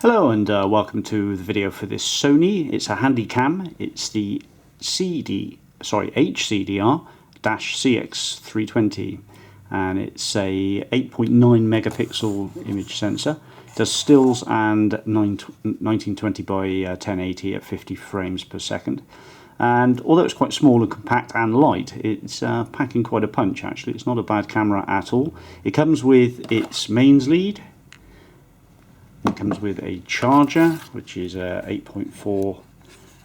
Hello and welcome to the video for this Sony. It's a handycam. It's the HDR-CX320 and it's a 8.9 megapixel image sensor. It does stills and 1920 by 1080 at 50 frames per second. And although it's quite small and compact and light, it's packing quite a punch actually. It's not a bad camera at all. It comes with its mains lead. It comes with a charger, which is a 8.4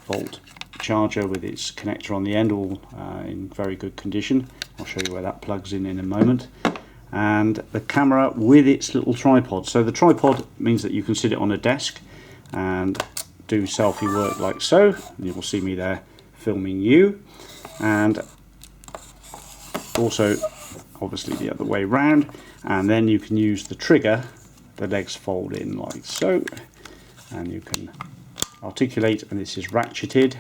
volt charger with its connector on the end, all in very good condition. I'll show you where that plugs in a moment. And the camera with its little tripod. So the tripod means that you can sit it on a desk and do selfie work like so. And you will see me there filming you. And also, obviously, the other way round. And then you can use the trigger. The legs fold in like so, and you can articulate, and this is ratcheted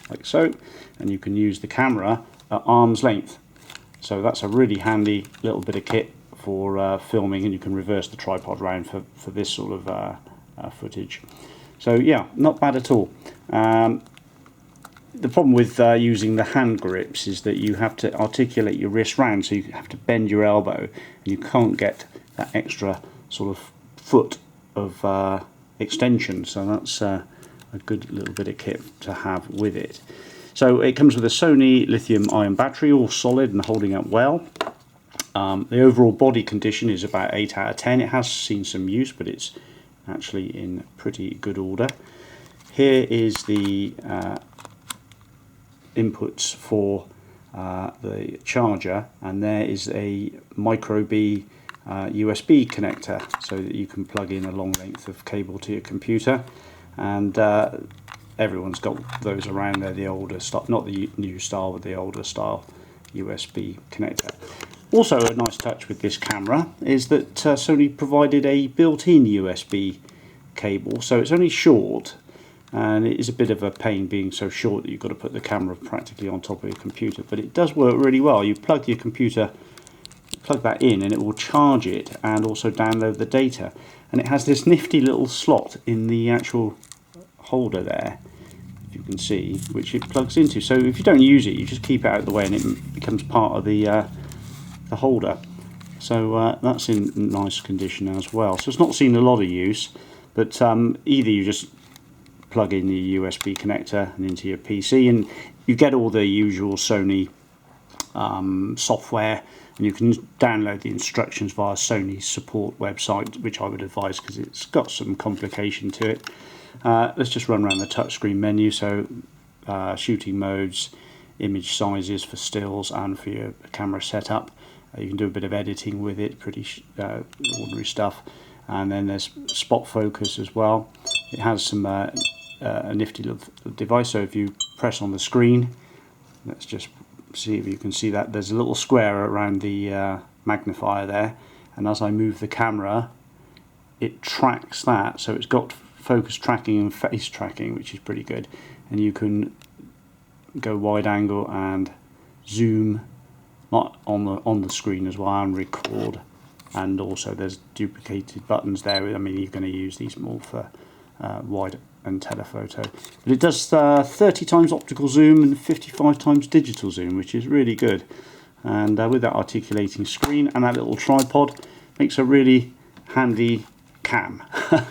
like so, and you can use the camera at arm's length. So that's a really handy little bit of kit for filming, and you can reverse the tripod round for this sort of footage. So yeah, not bad at all. The problem with using the hand grips is that you have to articulate your wrist round, so you have to bend your elbow, and you can't get that extra sort of foot of extension, so that's a good little bit of kit to have with it. So it comes with a Sony lithium-ion battery, all solid and holding up well. The overall body condition is about 8 out of 10. It has seen some use, but it's actually in pretty good order. Here is the inputs for the charger, and there is a micro B USB connector, so that you can plug in a long length of cable to your computer. And everyone's got those around there, the older style, not the new style, but the older style USB connector. Also a nice touch with this camera is that Sony provided a built-in USB cable, so it's only short, and it is a bit of a pain being so short that you've got to put the camera practically on top of your computer, but it does work really well. You plug your computer, plug that in, and it will charge it and also download the data. And it has this nifty little slot in the actual holder there, if you can see, which it plugs into. So if you don't use it, you just keep it out of the way and it becomes part of the holder. So that's in nice condition as well. So it's not seen a lot of use, but either you just plug in the USB connector and into your PC, and you get all the usual Sony software, and you can download the instructions via Sony's support website, which I would advise because it's got some complication to it. Let's just run around the touchscreen menu. So shooting modes, image sizes for stills and for your camera setup. You can do a bit of editing with it, pretty ordinary stuff. And then there's spot focus as well. It has some a nifty little device, so if you press on the screen, let's just see if you can see that there's a little square around the magnifier there, and as I move the camera it tracks that, so it's got focus tracking and face tracking, which is pretty good. And you can go wide angle and zoom on the screen as well, and record, and also there's duplicated buttons there. I mean, you're going to use these more for wide and telephoto, but it does 30 times optical zoom and 55 times digital zoom, which is really good. And with that articulating screen and that little tripod, makes a really handy cam. I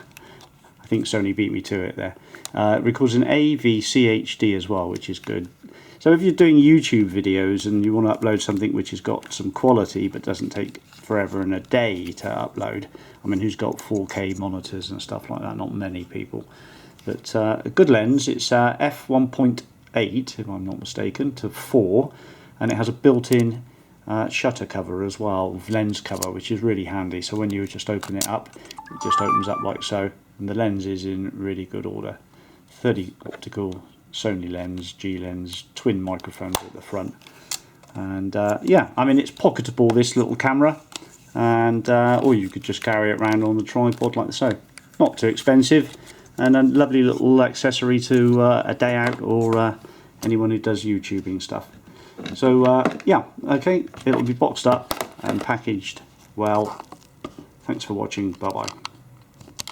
think Sony beat me to it there. It records in AVCHD as well, which is good. So if you're doing YouTube videos and you want to upload something which has got some quality but doesn't take forever and a day to upload, I mean, who's got 4K monitors and stuff like that? Not many people. But a good lens. It's f1.8, if I'm not mistaken, to 4, and it has a built-in shutter cover as well, lens cover, which is really handy. So when you just open it up, it just opens up like so, and the lens is in really good order. 30 optical Sony lens, G lens, twin microphones at the front, and yeah, I mean, it's pocketable, this little camera, and or you could just carry it around on the tripod like so. Not too expensive, and a lovely little accessory to a day out, or anyone who does YouTubing stuff. So yeah, okay, it'll be boxed up and packaged well. Thanks for watching, bye bye.